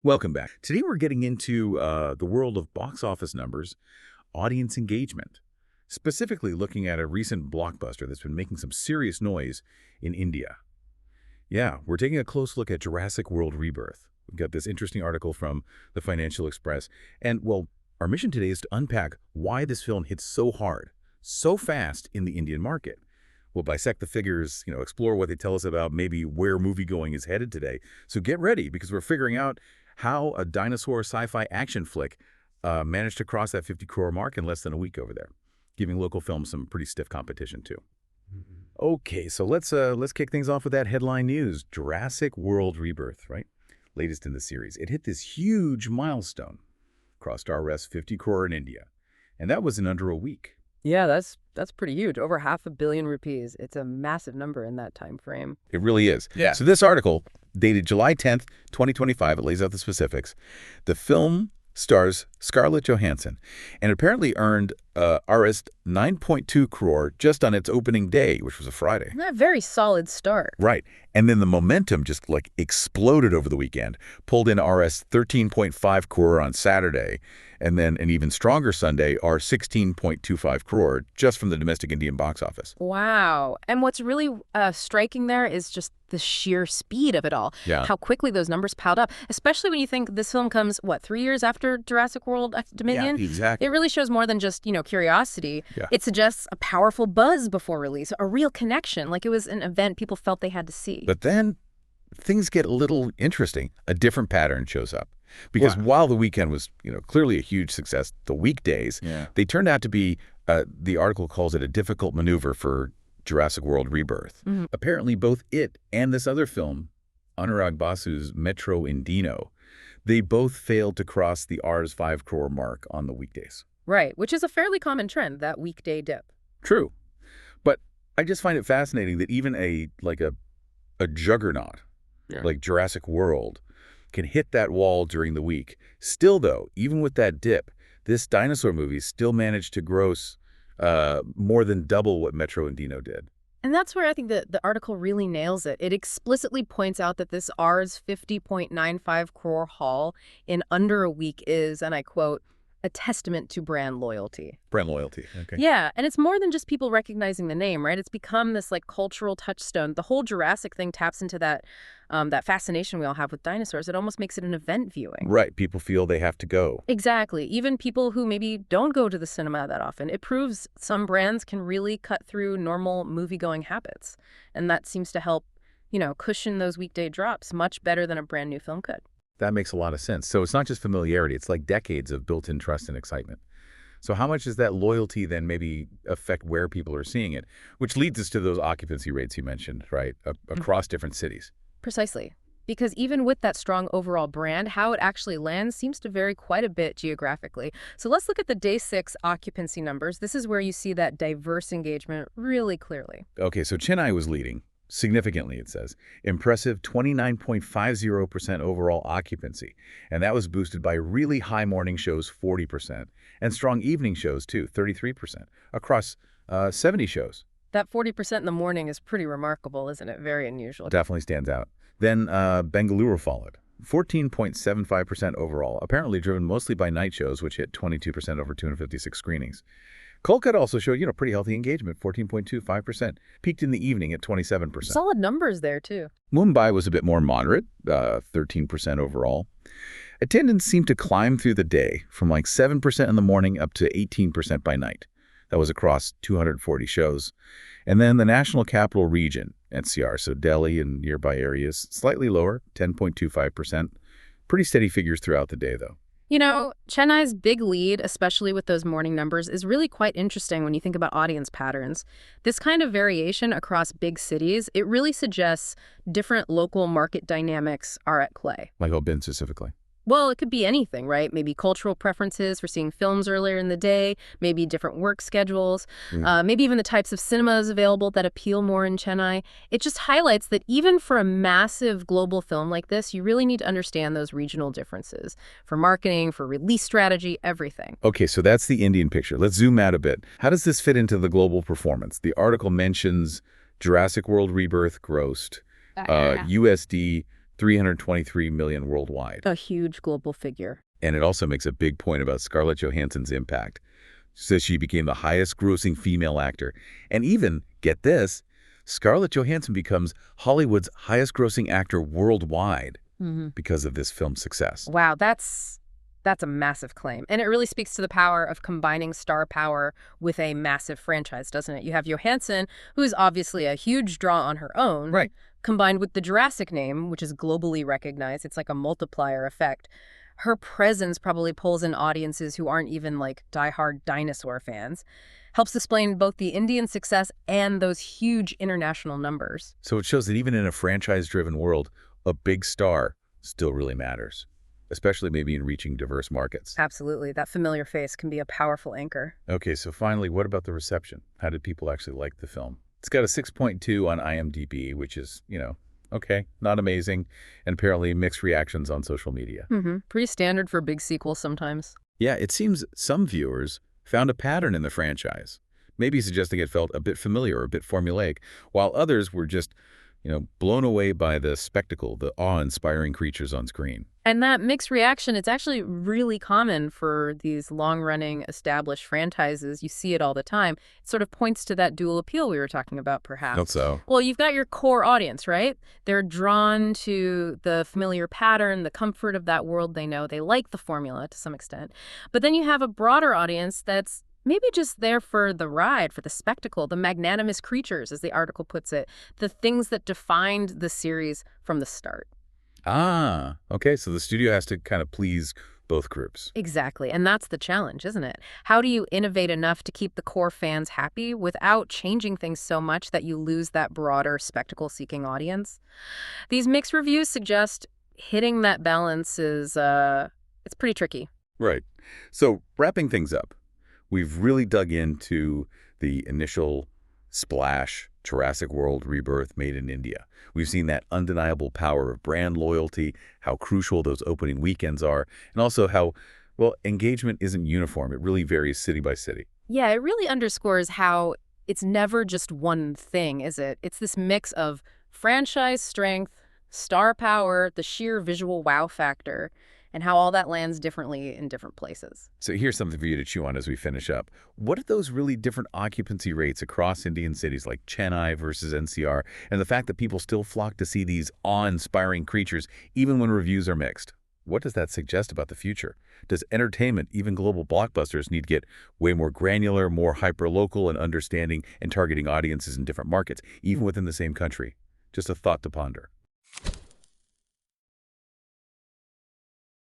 Welcome back. Today we're getting into the world of box office numbers, audience engagement, specifically looking at a recent blockbuster that's been making some serious noise in India. Yeah, we're taking a close look at Jurassic World Rebirth. We've got this interesting article from the Financial Express. And, well, our mission today is to unpack why this film hit so hard, so fast in the Indian market. We'll dissect the figures, explore what they tell us about maybe where moviegoing is headed today. So get ready, because we're figuring out how a dinosaur sci-fi action flick managed to cross that 50 crore mark in less than a week over there, giving local films some pretty stiff competition too. Okay, so let's kick things off with that headline news. Jurassic World Rebirth, right? Latest in the series. It hit this huge milestone, crossed RS 50 crore in India, and that was in under a week. Yeah, that's pretty huge. Over 500 million rupees. It's a massive number in that time frame. It really is. Yeah. So this article, dated July 10th, 2025, it lays out the specifics. The film stars Scarlett Johansson, and apparently earned Rs 9.2 crore just on its opening day, which was a Friday. A very solid start. Right. And then the momentum just exploded over the weekend, pulled in Rs 13.5 crore on Saturday, and then an even stronger Sunday, Rs 16.25 crore just from the domestic Indian box office. Wow. And what's really striking there is just the sheer speed of it all. Yeah. How quickly those numbers piled up, especially when you think this film comes, 3 years after Jurassic World Dominion? Yeah, exactly. It really shows more than just, curiosity. Yeah. It suggests a powerful buzz before release, a real connection, like it was an event people felt they had to see. But then things get a little interesting. A different pattern shows up. Because while the weekend was, clearly a huge success, the weekdays, they turned out to be, the article calls it a difficult maneuver for Jurassic World Rebirth. Mm-hmm. Apparently both it and this other film, Anurag Basu's Metro Indino, they both failed to cross the Rs 5 crore mark on the weekdays. Right, which is a fairly common trend, that weekday dip. True. But I just find it fascinating that even a juggernaut like Jurassic World can hit that wall during the week. Still, though, even with that dip, this dinosaur movie still managed to gross more than double what Metro Indino did. And that's where I think the article really nails it. It explicitly points out that this Rs 50.95 crore haul in under a week is, and I quote, a testament to brand loyalty. Brand loyalty, okay. Yeah, and it's more than just people recognizing the name, right? It's become this cultural touchstone. The whole Jurassic thing taps into that fascination we all have with dinosaurs. It almost makes it an event viewing. Right, people feel they have to go. Exactly. Even people who maybe don't go to the cinema that often. It proves some brands can really cut through normal movie-going habits. And that seems to help, cushion those weekday drops much better than a brand new film could. That makes a lot of sense. So it's not just familiarity. It's like decades of built-in trust and excitement. So how much does that loyalty then maybe affect where people are seeing it? Which leads us to those occupancy rates you mentioned, right, across different cities. Precisely. Because even with that strong overall brand, how it actually lands seems to vary quite a bit geographically. So let's look at the day 6 occupancy numbers. This is where you see that diverse engagement really clearly. Okay, so Chennai was leading. Significantly, it says. Impressive 29.50% overall occupancy. And that was boosted by really high morning shows, 40%, and strong evening shows, too, 33%, across 70 shows. That 40% in the morning is pretty remarkable, isn't it? Very unusual. Definitely stands out. Then Bengaluru followed. 14.75% overall, apparently driven mostly by night shows, which hit 22% over 256 screenings. Kolkata also showed, pretty healthy engagement, 14.25%. Peaked in the evening at 27%. Solid numbers there, too. Mumbai was a bit more moderate, 13% overall. Attendance seemed to climb through the day from 7% in the morning up to 18% by night. That was across 240 shows. And then the National Capital Region, NCR, so Delhi and nearby areas, slightly lower, 10.25%. Pretty steady figures throughout the day, though. Chennai's big lead, especially with those morning numbers, is really quite interesting when you think about audience patterns. This kind of variation across big cities, it really suggests different local market dynamics are at play. Like Obin specifically. Well, it could be anything, right? Maybe cultural preferences for seeing films earlier in the day, maybe different work schedules, maybe even the types of cinemas available that appeal more in Chennai. It just highlights that even for a massive global film like this, you really need to understand those regional differences for marketing, for release strategy, everything. Okay, so that's the Indian picture. Let's zoom out a bit. How does this fit into the global performance? The article mentions Jurassic World Rebirth grossed USD 323 million worldwide. A huge global figure. And it also makes a big point about Scarlett Johansson's impact. She says she became the highest-grossing female actor. And even, get this, Scarlett Johansson becomes Hollywood's highest-grossing actor worldwide because of this film's success. Wow, that's a massive claim. And it really speaks to the power of combining star power with a massive franchise, doesn't it? You have Johansson, who is obviously a huge draw on her own, Right. combined with the Jurassic name, which is globally recognized. It's like a multiplier effect. Her presence probably pulls in audiences who aren't even like diehard dinosaur fans. Helps explain both the Indian success and those huge international numbers. So it shows that even in a franchise-driven world, a big star still really matters, especially maybe in reaching diverse markets. Absolutely. That familiar face can be a powerful anchor. Okay, so finally, what about the reception? How did people actually like the film? It's got a 6.2 on IMDb, which is, okay, not amazing, and apparently mixed reactions on social media. Pretty standard for big sequels sometimes. Yeah, it seems some viewers found a pattern in the franchise, maybe suggesting it felt a bit familiar or a bit formulaic, while others were just, blown away by the spectacle, the awe-inspiring creatures on screen. And that mixed reaction, it's actually really common for these long-running established franchises. You see it all the time. It sort of points to that dual appeal we were talking about, perhaps. Not so. Well, you've got your core audience, right? They're drawn to the familiar pattern, the comfort of that world they know. They like the formula to some extent. But then you have a broader audience that's maybe just there for the ride, for the spectacle, the magnanimous creatures, as the article puts it, the things that defined the series from the start. Ah, okay, so the studio has to kind of please both groups. Exactly, and that's the challenge, isn't it? How do you innovate enough to keep the core fans happy without changing things so much that you lose that broader spectacle-seeking audience? These mixed reviews suggest hitting that balance is, it's pretty tricky. Right. So wrapping things up, we've really dug into the initial splash, Jurassic World, Rebirth, made in India. We've seen that undeniable power of brand loyalty, how crucial those opening weekends are, and also how, engagement isn't uniform. It really varies city by city. Yeah, it really underscores how it's never just one thing, is it? It's this mix of franchise strength, star power, the sheer visual wow factor, and how all that lands differently in different places. So here's something for you to chew on as we finish up. What are those really different occupancy rates across Indian cities like Chennai versus NCR, and the fact that people still flock to see these awe-inspiring creatures even when reviews are mixed? What does that suggest about the future? Does entertainment, even global blockbusters, need to get way more granular, more hyper-local in understanding and targeting audiences in different markets, even within the same country? Just a thought to ponder.